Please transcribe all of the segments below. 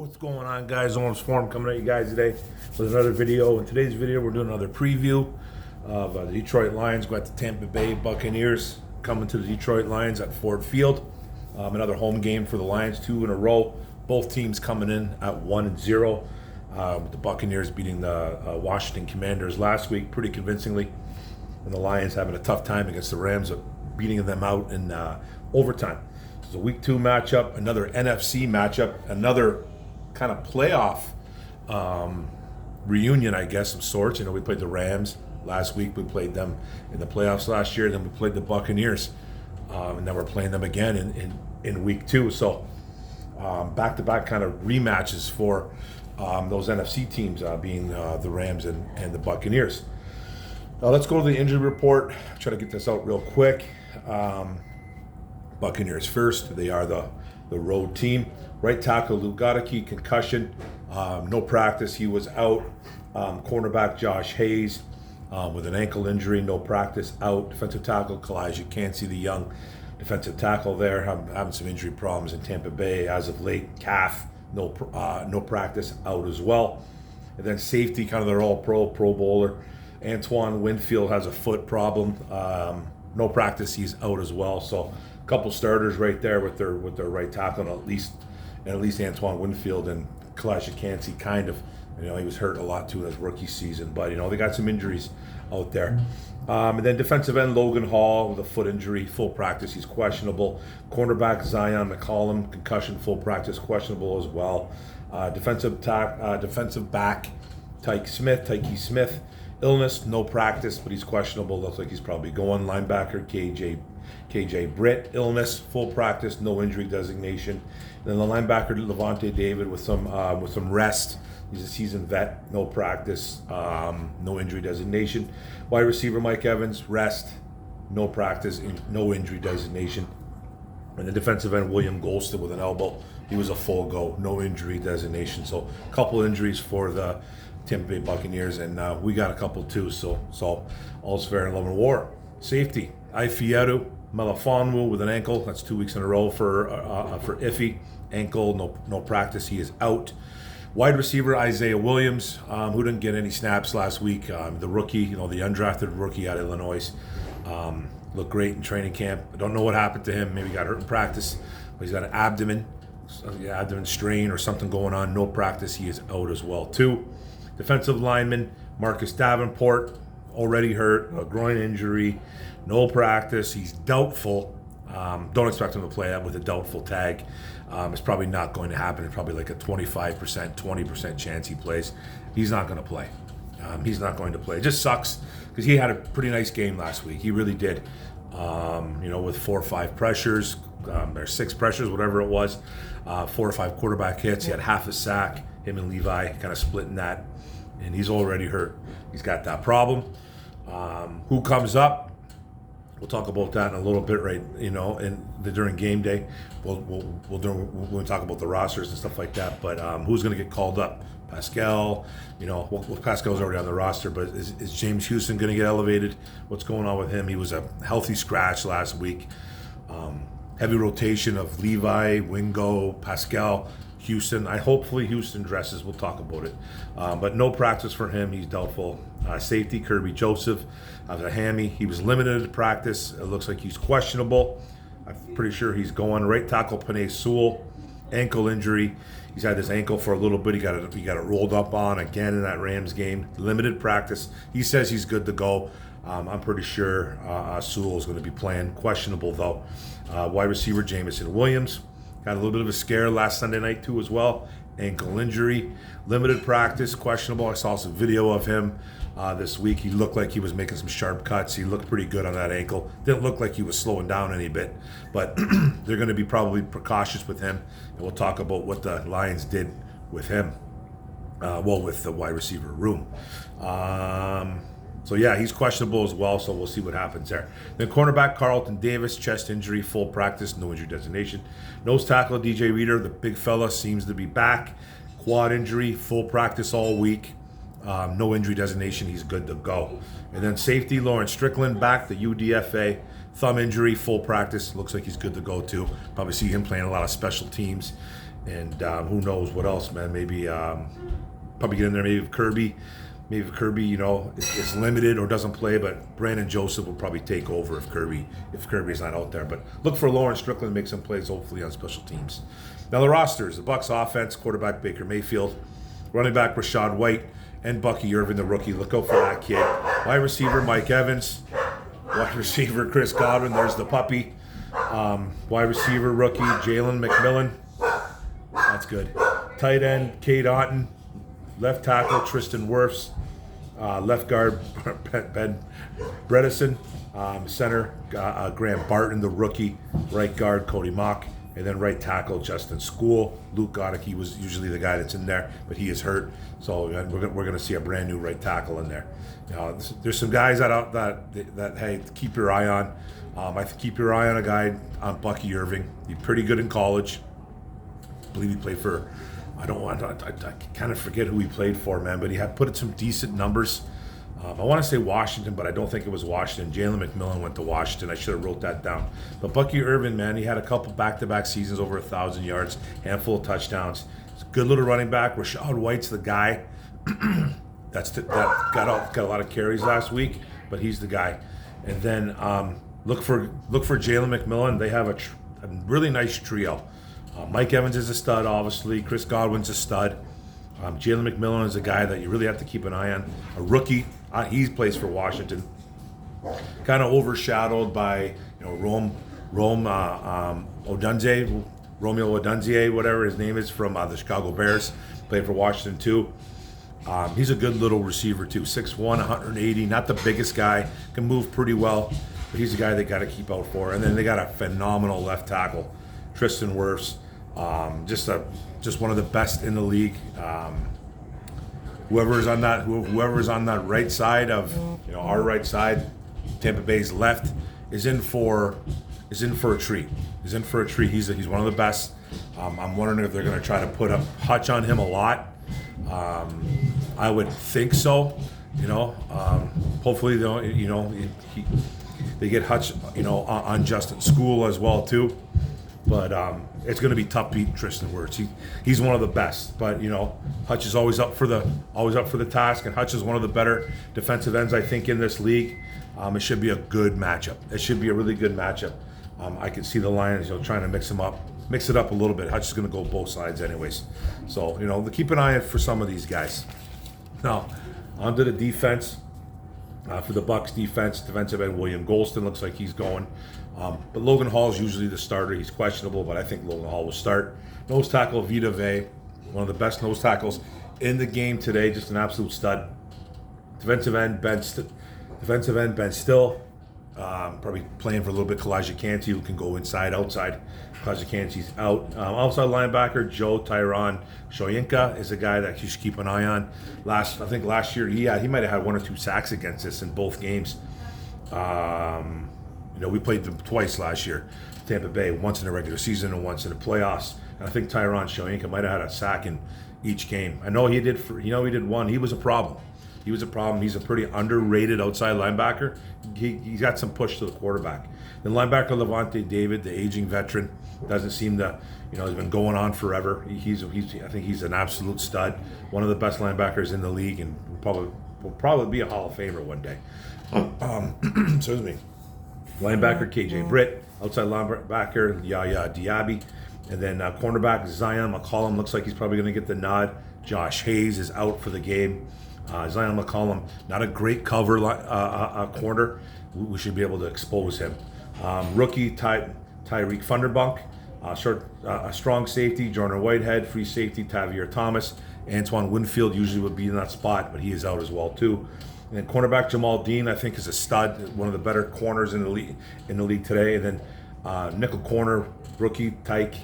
What's going on, guys? Lawrence Forum coming at you guys today with another video. In today's video, we're doing another preview of the Detroit Lions. Got the Tampa Bay Buccaneers coming to the Detroit Lions at Ford Field. Another home game for the Lions, 2 in a row. Both teams coming in at 1-0. With the Buccaneers beating the Washington Commanders last week pretty convincingly, and the Lions having a tough time against the Rams, beating them out in overtime. It's a Week 2 matchup, another NFC matchup, another kind of playoff reunion, I guess, of sorts. You know, we played the Rams last week. We played them in the playoffs last year. Then we played the Buccaneers, and then we're playing them again in Week 2. So back-to-back kind of rematches for those NFC teams, being the Rams and the Buccaneers. Now let's go to the injury report. Try to get this out real quick. Buccaneers first. They are the road team. Right tackle Lou Goedeke, concussion, no practice. He was out. Cornerback Josh Hayes with an ankle injury, no practice, out. Defensive tackle Kalijah Cansey, the young defensive tackle there, having some injury problems in Tampa Bay as of late. Calf, no practice, out as well. And then safety, kind of their all-pro, Pro Bowler. Antoine Winfield has a foot problem. No practice, he's out as well. So a couple starters right there with their right tackle, and at least Antoine Winfield and Kalijah Cansey kind of, he was hurt a lot too in his rookie season, but they got some injuries out there. And then defensive end Logan Hall with a foot injury, full practice, he's questionable. Cornerback Zion McCollum, concussion, full practice, questionable as well. Defensive back Tyke Smith, illness, no practice, but he's questionable. Looks like he's probably going. Linebacker KJ Britt, illness, full practice, no injury designation. Then the linebacker Levante David with some rest. He's a seasoned vet, no practice, no injury designation. Wide receiver Mike Evans, rest, no practice, no injury designation. And the defensive end William Golston with an elbow. He was a full go, no injury designation. So a couple injuries for the Tampa Bay Buccaneers, and we got a couple too. So all's fair in love and war. Safety Ifeatu Melifonwu with an ankle. That's 2 weeks in a row for Iffy. Ankle, no practice. He is out. Wide receiver Isaiah Williams, who didn't get any snaps last week. The rookie, the undrafted rookie out of Illinois, looked great in training camp. I don't know what happened to him. Maybe he got hurt in practice, but he's got an abdomen strain or something going on. No practice. He is out as well too. Defensive lineman Marcus Davenport, already hurt, a groin injury, no practice. He's doubtful. Don't expect him to play that with a doubtful tag. It's probably not going to happen. It's probably like a 25%, 20% chance he plays. He's not going to play. He's not going to play. It just sucks because he had a pretty nice game last week. He really did. With 4 or 5 pressures, or 6 pressures, whatever it was, 4 or 5 quarterback hits. He had half a sack. Him and Levi kind of splitting that, and he's already hurt. He's got that problem. Who comes up? We'll talk about that in a little bit, right? During game day, we'll talk about the rosters and stuff like that. But who's going to get called up? Pascal. Pascal's already on the roster, but is James Houston going to get elevated? What's going on with him? He was a healthy scratch last week. Heavy rotation of Levi, Wingo, Pascal, Houston. Hopefully Houston dresses. We'll talk about it. But no practice for him. He's doubtful. Safety Kirby Joseph has a hammy. He was limited to practice. It looks like he's questionable. I'm pretty sure he's going. Right tackle Penei Sewell, ankle injury. He's had this ankle for a little bit. He got it rolled up on again in that Rams game. Limited practice. He says he's good to go. I'm pretty sure Sewell is going to be playing. Questionable though. Wide receiver Jamison Williams got a little bit of a scare last Sunday night too as well. Ankle injury, limited practice, questionable. I saw some video of him this week. He looked like he was making some sharp cuts. He looked pretty good on that ankle. Didn't look like he was slowing down any bit, but they're going to be probably precautious with him, and we'll talk about what the Lions did with him, with the wide receiver room. So yeah, he's questionable as well, so we'll see what happens there. Then cornerback Carlton Davis, chest injury, full practice, no injury designation. Nose tackle DJ Reader, the big fella, seems to be back. Quad injury, full practice all week. No injury designation, he's good to go. And then safety Lawrence Strickland, back, the UDFA. Thumb injury, full practice, looks like he's good to go too. Probably see him playing a lot of special teams And who knows what else, man? Maybe probably get in there. Maybe if Kirby, is limited or doesn't play, but Brandon Joseph will probably take over if Kirby's not out there. But look for Lawrence Strickland to make some plays, hopefully on special teams. Now the rosters: the Bucs offense, quarterback Baker Mayfield, running back Rashad White, and Bucky Irvin, the rookie. Look out for that kid. Wide receiver Mike Evans, wide receiver Chris Godwin. There's the puppy. Wide receiver rookie Jalen McMillan. That's good. Tight end Cade Otton. Left tackle Tristan Wirfs. Left guard Ben Bredesen. Center Graham Barton, the rookie. Right guard Cody Mock. And then right tackle Justin School. Luke Godicke was usually the guy that's in there, but he is hurt. So we're going to see a brand new right tackle in there. There's some guys that hey, keep your eye on. I think keep your eye on a guy on Bucky Irving. He's pretty good in college. I believe he played for, I kind of forget who he played for, man, but he had put in some decent numbers. I want to say Washington, but I don't think it was Washington. Jalen McMillan went to Washington. I should have wrote that down. But Bucky Irvin, man, he had a couple back-to-back seasons over 1,000 yards, handful of touchdowns. He's a good little running back. Rashad White's the guy that got a lot of carries last week, but he's the guy. And then look for Jalen McMillan. They have a really nice trio. Mike Evans is a stud, obviously. Chris Godwin's a stud. Jalen McMillan is a guy that you really have to keep an eye on. A rookie. He plays for Washington. Kind of overshadowed by Romeo Odunze, whatever his name is, from the Chicago Bears. Played for Washington too. He's a good little receiver too. 6'1", 180. Not the biggest guy. Can move pretty well. But he's a guy they got to keep out for. And then they got a phenomenal left tackle, Tristan Wirfs. Just one of the best in the league. Whoever's on that right side of our right side, Tampa Bay's left, is in for a treat. He's in for a treat. He's one of the best. I'm wondering if they're going to try to put a Hutch on him a lot. I would think so. Hopefully they get Hutch on Justin School as well too. But it's going to be tough beating Tristan Wirfs. He's one of the best. But Hutch is always up for the task, and Hutch is one of the better defensive ends I think in this league. It should be a good matchup. It should be a really good matchup. I can see the Lions trying to mix it up a little bit. Hutch is going to go both sides anyways. So keep an eye out for some of these guys. Now onto the defense. For the Bucs defense, defensive end William Golston looks like he's going. But Logan Hall is usually the starter. He's questionable, but I think Logan Hall will start. Nose tackle Vita Vea, one of the best nose tackles in the game today, just an absolute stud. Defensive end Ben Still, probably playing for a little bit. Kalijah Kancey, who can go inside, outside. Kalijah Kancey's out. Outside linebacker Joe Tyron Shoyinka is a guy that you should keep an eye on. Last year he might have had 1 or 2 sacks against us in both games. We played them twice last year, Tampa Bay, once in the regular season and once in the playoffs. And I think Tyron Shoyinka might have had a sack in each game. I know he did. He did one. He was a problem. He's a pretty underrated outside linebacker. He's got some push to the quarterback. Then linebacker Levante David, the aging veteran, doesn't seem to, he's been going on forever. I think he's an absolute stud, one of the best linebackers in the league, and will probably be a Hall of Famer one day. Excuse me. Linebacker KJ Britt, outside linebacker Yaya Diaby, and then cornerback Zion McCollum looks like he's probably going to get the nod. Josh Hayes is out for the game. Zion McCollum, not a great cover corner. We should be able to expose him. Rookie Tyreek Funderbunk, a strong safety. Jordan Whitehead, free safety. Tavier Thomas. Antoine Winfield usually would be in that spot, but he is out as well too. And then cornerback Jamal Dean, I think, is a stud, one of the better corners in the league today. And then nickel corner rookie Tyke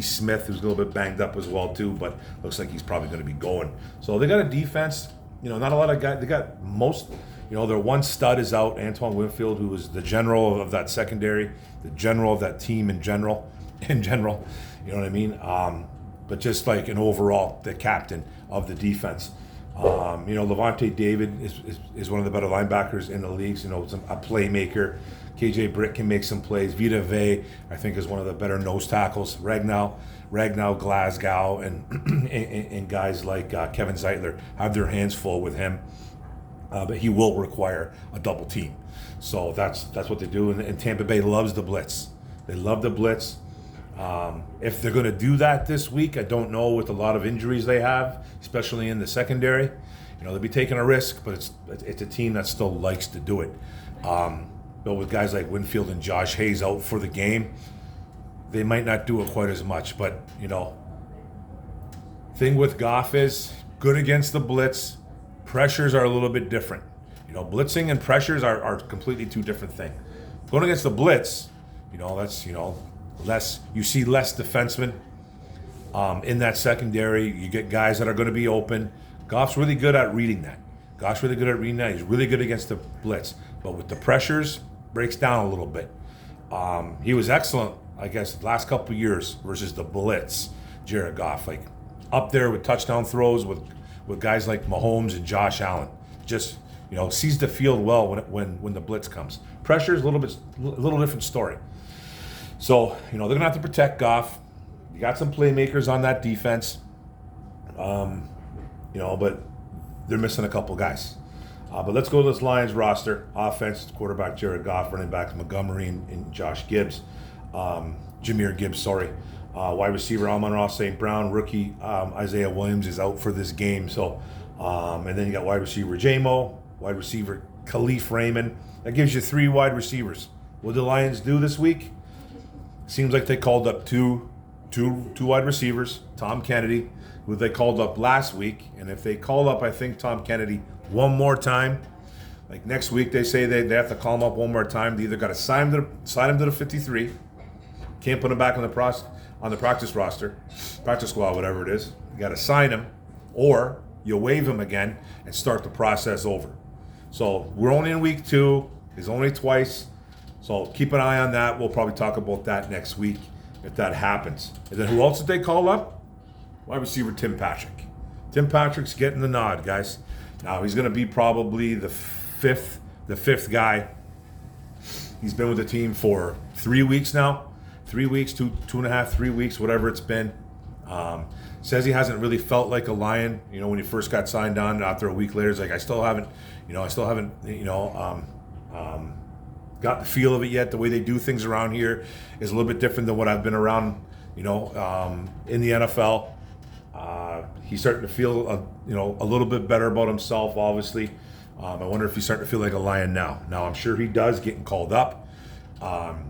Smith, who's a little bit banged up as well too, but looks like he's probably going to be going. So they got a defense. Not a lot of guys. They got most. Their one stud is out, Antoine Winfield, who was the general of that secondary, the general of that team in general. You know what I mean? But just like an overall, the captain of the defense. Levante David is one of the better linebackers in the leagues. A playmaker, KJ Britt can make some plays. Vita Vey, I think, is one of the better nose tackles. Ragnar Glasgow, and guys like Kevin Zeitler have their hands full with him. But he will require a double team. So that's what they do. And Tampa Bay loves the blitz. They love the blitz. If they're going to do that this week, I don't know, with a lot of injuries they have, especially in the secondary. They'll be taking a risk, but it's a team that still likes to do it. But with guys like Winfield and Josh Hayes out for the game, they might not do it quite as much. But, thing with Goff is good against the blitz. Pressures are a little bit different. Blitzing and pressures are completely two different things. Going against the blitz, that's, less, you see less defensemen in that secondary. You get guys that are going to be open. Goff's really good at reading that. He's really good against the blitz. But with the pressures, breaks down a little bit. He was excellent, I guess, the last couple of years versus the blitz, Jared Goff. Like, up there with touchdown throws with guys like Mahomes and Josh Allen. Just, sees the field well when the blitz comes. Pressure is a little different story. So, they're going to have to protect Goff. You got some playmakers on that defense. But they're missing a couple guys. But let's go to this Lions roster. Offense, quarterback Jared Goff, running backs Montgomery and Josh Gibbs. Jahmyr Gibbs, sorry. Wide receiver Amon-Ra St. Brown. Rookie Isaiah Williams is out for this game. So, and then you got wide receiver J-Mo, wide receiver Khalif Raymond. That gives you 3 wide receivers. What did the Lions do this week? Seems like they called up two wide receivers, Tom Kennedy, who they called up last week. And if they call up, I think, Tom Kennedy one more time, like next week, they say they have to call him up one more time. They either got to sign him to the 53, can't put him back on the practice roster, practice squad, whatever it is. You got to sign him, or you waive him again and start the process over. So we're only in week 2. He's only twice. So keep an eye on that. We'll probably talk about that next week if that happens. And then who else did they call up? Wide receiver Tim Patrick. Tim Patrick's getting the nod, guys. Now he's going to be probably the fifth guy. He's been with the team for 3 weeks now. 3 weeks, two and a half, 3 weeks, whatever it's been. Says he hasn't really felt like a Lion. When he first got signed on, after a week later, he's like, I still haven't got the feel of it yet. The way they do things around here is a little bit different than what I've been around, in the NFL. He's starting to feel, a little bit better about himself, obviously. I wonder if he's starting to feel like a Lion now. Now, I'm sure he does, getting called up.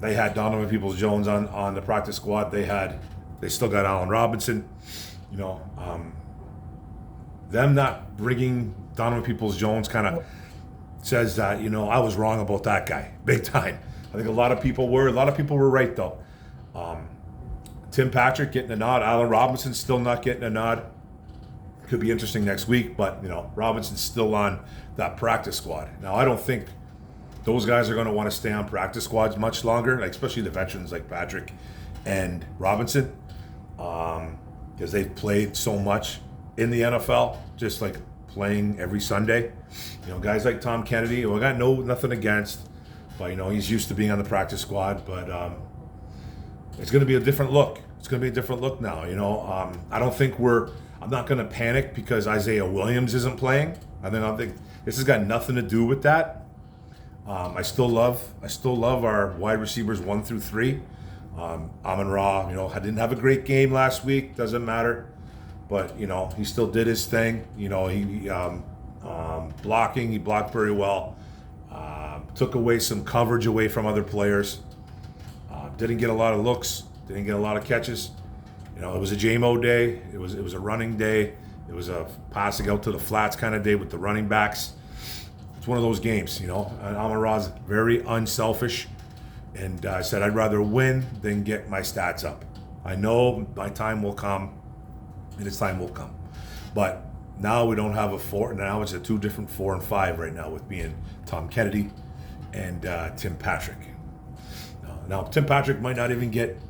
They had Donovan Peoples-Jones on the practice squad. They still got Allen Robinson. Them not bringing Donovan Peoples-Jones kind of says that, I was wrong about that guy, big time. I think a lot of people were. A lot of people were right, though. Tim Patrick getting a nod. Allen Robinson still not getting a nod. Could be interesting next week, but, Robinson's still on that practice squad. Now, I don't think those guys are going to want to stay on practice squads much longer, especially the veterans like Patrick and Robinson, because they've played so much in the NFL, just like playing every Sunday. Guys like Tom Kennedy, who I got nothing against, but, he's used to being on the practice squad, but it's going to be a different look. It's going to be a different look now, I don't think I'm not going to panic because Isaiah Williams isn't playing. I think this has got nothing to do with that. I still love our wide receivers 1 through 3. Amon-Ra, I didn't have a great game last week. Doesn't matter, but he still did his thing. He blocking. He blocked very well. Took away some coverage away from other players. Didn't get a lot of looks. Didn't get a lot of catches. It was a J-Mo day. It was a running day. It was a passing out to the flats kind of day with the running backs. It's one of those games, And Amon-Ra's very unselfish, and I said I'd rather win than get my stats up. I know my time will come, and its time will come. But now we don't have a 4. Now it's a 2 different 4 and 5 right now, with being Tom Kennedy and Tim Patrick. Now Tim Patrick might not even get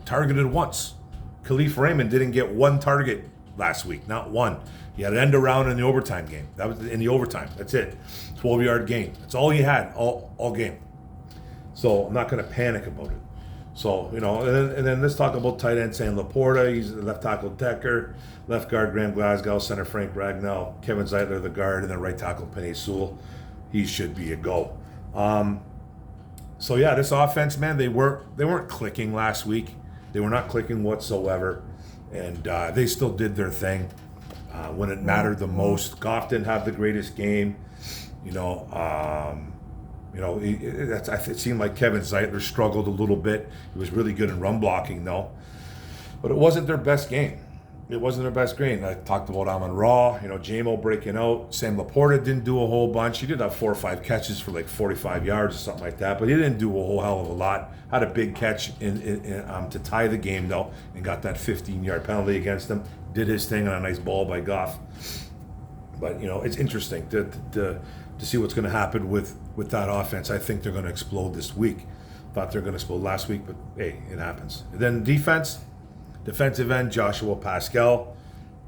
targeted once. Khalif Raymond didn't get 1 target last week, not 1. He had an end around in the overtime game. That was in the overtime. That's it. 12-yard gain. That's all he had all game. So I'm not going to panic about it. So, and then let's talk about tight end Sam Laporta. He's the left tackle Decker, left guard Graham Glasgow, center Frank Ragnall, Kevin Zeitler the guard, and then right tackle Penei Sewell. He should be a go. So yeah, this offense, man, they weren't clicking last week. They were not clicking whatsoever, and they still did their thing when it mattered the most. Goff didn't have the greatest game. It seemed like Kevin Zeitler struggled a little bit. He was really good in run blocking, though. But it wasn't their best game. It wasn't their best game. I talked about Amon-Ra, J-Mo breaking out. Sam Laporta didn't do a whole bunch. He did have 4 or 5 catches for like 45 yards or something like that, but he didn't do a whole hell of a lot. Had a big catch to tie the game, though, and got that 15-yard penalty against him. Did his thing on a nice ball by Goff. But, it's interesting to see what's going to happen with that offense. I think they're going to explode this week. Thought they were going to explode last week, but hey, it happens. And then defensive end, Joshua Pascal.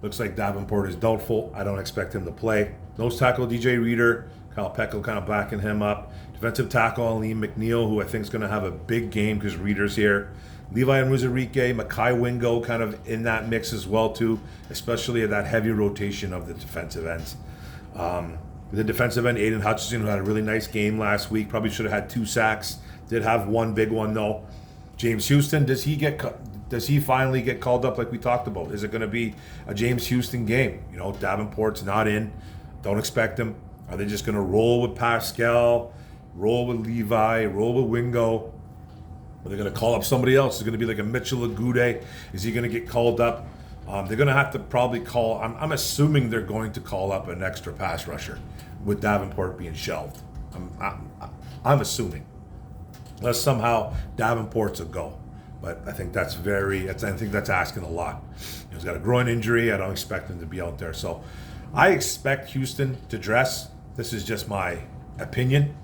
Looks like Davenport is doubtful. I don't expect him to play. Nose tackle, DJ Reader. Kyle Peckel kind of backing him up. Defensive tackle, Liam McNeil, who I think is going to have a big game because Reader's here. Levi Onwuzurike, Makai Wingo kind of in that mix as well, too, especially at that heavy rotation of the defensive ends. The defensive end, Aiden Hutchinson, who had a really nice game last week, probably should have had 2 sacks. Did have one big one, though. James Houston, does he finally get called up like we talked about? Is it going to be a James Houston game? Davenport's not in. Don't expect him. Are they just going to roll with Pascal, roll with Levi, roll with Wingo? Are they going to call up somebody else? Is it going to be like a Mitchell Agude? Is he going to get called up? They're going to have to probably call. I'm assuming they're going to call up an extra pass rusher with Davenport being shelved. I'm assuming. Unless somehow Davenport's a go. But I think that's asking a lot. He's got a groin injury. I don't expect him to be out there. So I expect Houston to dress. This is just my opinion.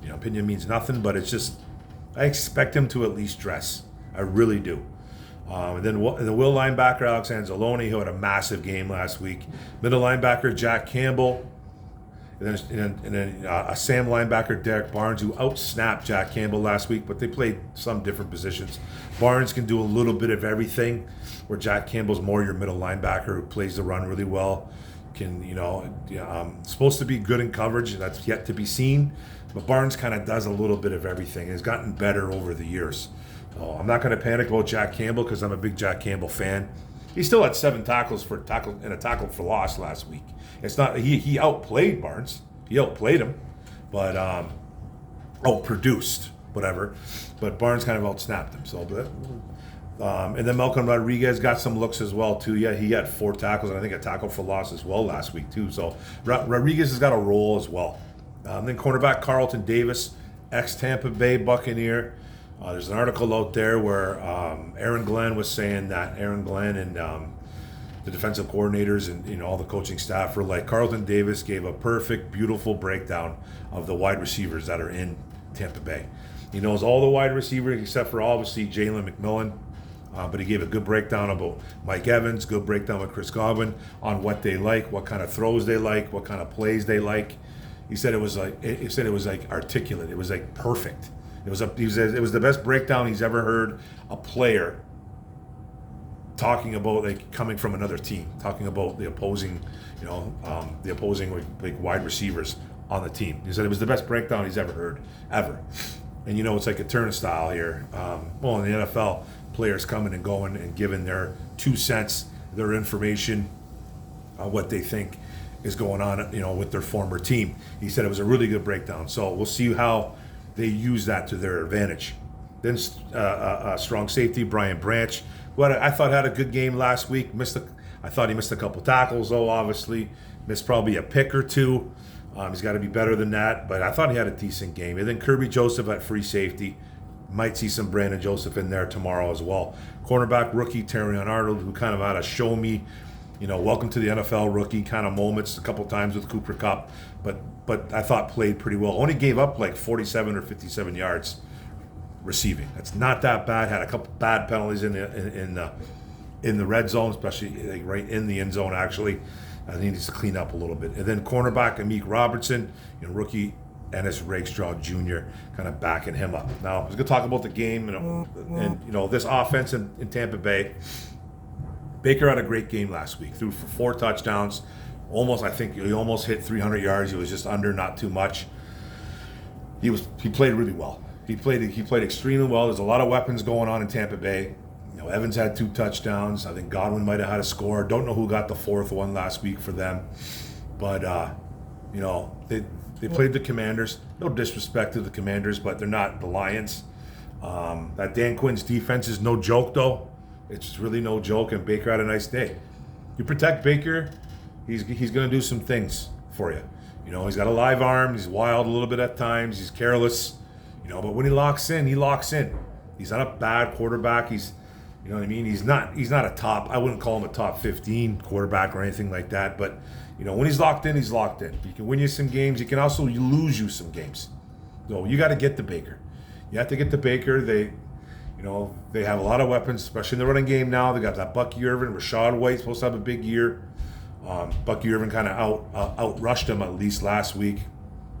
Opinion means nothing, but it's just I expect him to at least dress. I really do. And then the will linebacker, Alex Anzalone, who had a massive game last week. Middle linebacker, Jack Campbell. And then a Sam linebacker, Derek Barnes, who outsnapped Jack Campbell last week, but they played some different positions. Barnes can do a little bit of everything, where Jack Campbell's more your middle linebacker who plays the run really well. Supposed to be good in coverage, and that's yet to be seen. But Barnes kind of does a little bit of everything. Has gotten better over the years. I'm not going to panic about Jack Campbell because I'm a big Jack Campbell fan. He still had 7 tackles and a tackle for loss last week. It's not he outplayed Barnes. He outplayed him, but outproduced whatever. But Barnes kind of outsnapped him. So, and then Malcolm Rodriguez got some looks as well too. Yeah, he had 4 tackles and I think a tackle for loss as well last week too. So Rodriguez has got a role as well. Then cornerback Carlton Davis, ex-Tampa Bay Buccaneer. There's an article out there where Aaron Glenn was saying that Aaron Glenn and the defensive coordinators and all the coaching staff were like, Carlton Davis gave a perfect, beautiful breakdown of the wide receivers that are in Tampa Bay. He knows all the wide receivers except for obviously Jalen McMillan, but he gave a good breakdown about Mike Evans, good breakdown with Chris Godwin on what they like, what kind of throws they like, what kind of plays they like. He said it was like articulate. It was like perfect. It was the best breakdown he's ever heard a player talking about, like coming from another team, talking about the opposing, like wide receivers on the team. He said it was the best breakdown he's ever heard, ever. And it's like a turnstile here. In the NFL, players coming and going and giving their 2 cents, their information, what they think is going on, with their former team. He said it was a really good breakdown. So we'll see how they use that to their advantage. Then strong safety, Brian Branch, who I thought had a good game last week. I thought he missed a couple tackles, though, obviously. Missed probably a pick or 2. He's got to be better than that, but I thought he had a decent game. And then Kirby Joseph at free safety. Might see some Brandon Joseph in there tomorrow as well. Cornerback rookie Terrion Arnold, who kind of had a show me, welcome to the NFL rookie kind of moments a couple times with Cooper Kupp, but I thought played pretty well. Only gave up like 47 or 57 yards receiving. That's not that bad. Had a couple bad penalties in the red zone, especially like right in the end zone actually. He needs to clean up a little bit. And then cornerback Amik Robertson, rookie Ennis Rakestraw Jr. kind of backing him up. Now, I was going to talk about the game and this offense in Tampa Bay. Baker had a great game last week. Threw for 4 touchdowns. I think he almost hit 300 yards. He was just under, not too much. He played really well. He played extremely well. There's a lot of weapons going on in Tampa Bay. Evans had 2 touchdowns. I think Godwin might have had a score. Don't know who got the 4th one last week for them. But, they played the Commanders. No disrespect to the Commanders, but they're not the Lions. That Dan Quinn's defense is no joke, though. It's really no joke, and Baker had a nice day. You protect Baker, he's going to do some things for you. He's got a live arm. He's wild a little bit at times. He's careless. But when he locks in, he locks in. He's not a bad quarterback. He's not a top. I wouldn't call him a top 15 quarterback or anything like that. But when he's locked in, he's locked in. He can win you some games. He can also lose you some games. So you got to get the Baker. You have to get the Baker. They have a lot of weapons, especially in the running game now. They got that Bucky Irvin, Rashad White supposed to have a big year. Bucky Irvin kind of outrushed him at least last week.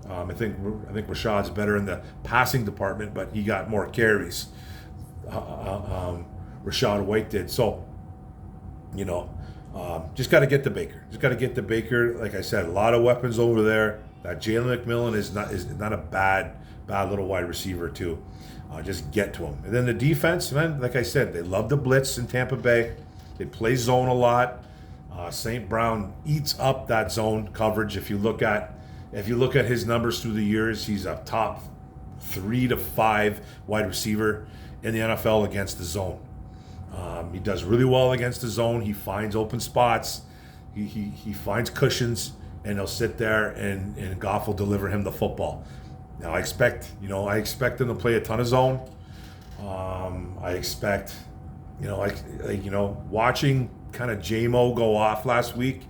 I think Rashad's better in the passing department, but he got more carries. Rashad White did. So, just got to get the Baker. Like I said, a lot of weapons over there. That Jalen McMillan is not a bad little wide receiver too. Just get to him. And then the defense, man, like I said, they love the blitz in Tampa Bay. They play zone a lot. St. Brown eats up that zone coverage. If you look at his numbers through the years, he's a top 3 to 5 wide receiver in the NFL against the zone. He does really well against the zone. He finds open spots. He finds cushions, and he'll sit there and Goff will deliver him the football. Now I expect him to play a ton of zone. I expect, watching kind of J-Mo go off last week.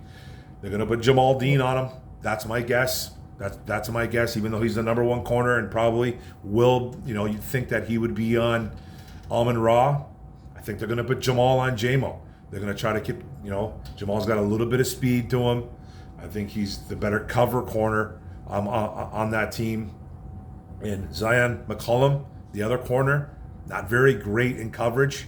They're gonna put Jamal Dean on him. That's my guess. That's my guess. Even though he's the number 1 corner and probably will, you'd think that he would be on Amon-Ra. I think they're gonna put Jamal on J-Mo. They're gonna try to keep, Jamal's got a little bit of speed to him. I think he's the better cover corner on that team. And Zion McCollum, the other corner, not very great in coverage.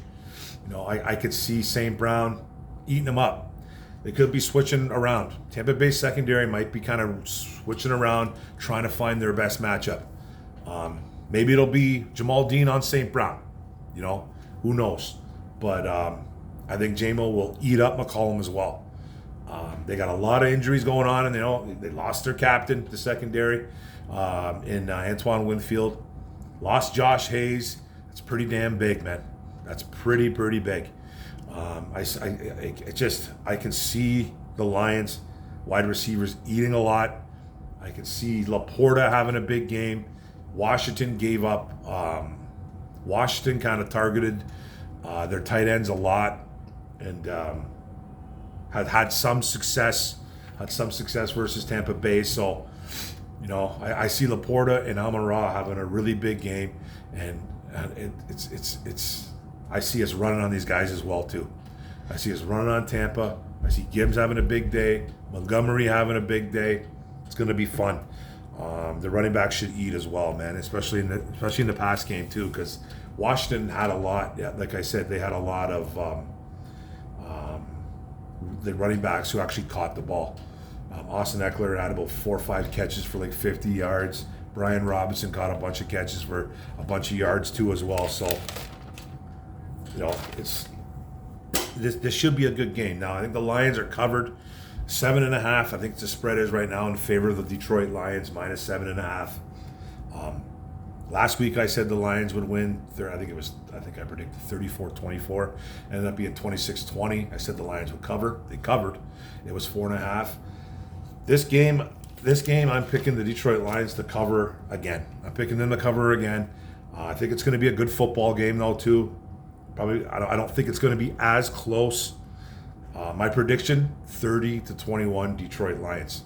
I could see St. Brown eating him up. They could be switching around. Tampa Bay secondary might be kind of switching around, trying to find their best matchup. Maybe it'll be Jamal Dean on St. Brown. Who knows? But I think J-Mo will eat up McCollum as well. They got a lot of injuries going on, and they lost their captain, the secondary, in Antoine Winfield. Lost Josh Hayes. That's pretty damn big, man. That's pretty big. I can see the Lions wide receivers eating a lot. I can see Laporta having a big game. Washington gave up. Washington kind of targeted their tight ends a lot, and had some success versus Tampa Bay. So, I see Laporta and Amon-Ra having a really big game, and I see us running on these guys as well too. I see us running on Tampa. I see Gibbs having a big day, Montgomery having a big day. It's going to be fun. The running back should eat as well, man, especially in the pass game too, because Washington had a lot. Yeah, like I said, they had a lot of the running backs who actually caught the ball. Austin Eckler had about 4 or 5 catches for like 50 yards. Brian Robinson caught a bunch of catches for a bunch of yards too as well. So, this should be a good game. Now I think the Lions are covered 7.5. I think the spread is right now in favor of the Detroit Lions, minus 7.5. Last week I said the Lions would win. I think I predicted 34-24. Ended up being 26-20. I said the Lions would cover. They covered. It was 4.5. This game, I'm picking the Detroit Lions to cover again. I'm picking them to cover again. I think it's going to be a good football game though too. Probably, I don't think it's going to be as close. My prediction: 30-21 Detroit Lions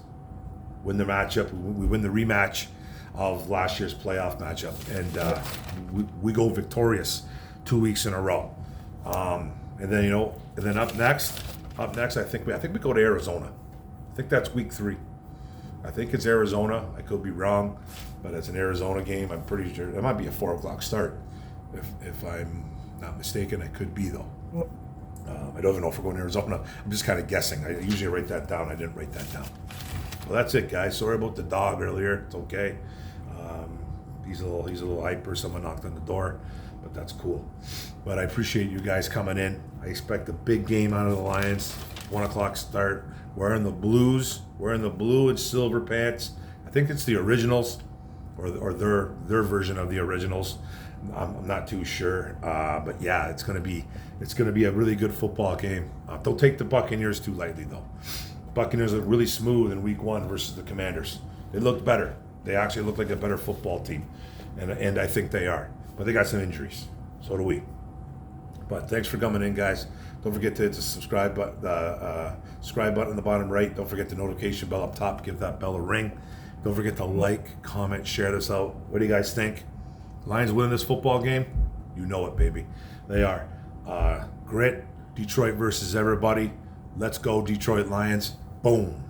win the matchup. We win the rematch of last year's playoff matchup, and we go victorious 2 weeks in a row. And then up next, I think we go to Arizona. I think that's week 3. I think it's Arizona. I could be wrong, but it's an Arizona game. I'm pretty sure it might be a 4:00 start, if I'm not mistaken. I could be though. I don't even know if we're going to Arizona. I'm just kind of guessing. I usually write that down. I didn't write that down. Well, that's it, guys. Sorry about the dog earlier. It's okay. He's a little hyper. Someone knocked on the door, but that's cool. But I appreciate you guys coming in. I expect a big game out of the Lions. 1:00 start. Wearing the blues, wearing the blue and silver pants. I think it's the originals, or their version of the originals. I'm not too sure, but yeah, it's gonna be a really good football game. Don't take the Buccaneers too lightly though. Buccaneers look really smooth in Week 1 versus the Commanders. They looked better. They actually look like a better football team, and I think they are. But they got some injuries. So do we. But thanks for coming in, guys. Don't forget to hit the subscribe button, subscribe button in the bottom right. Don't forget the notification bell up top. Give that bell a ring. Don't forget to like, comment, share this out. What do you guys think? Lions winning this football game? You know it, baby. They are. Grit, Detroit versus everybody. Let's go, Detroit Lions. Boom.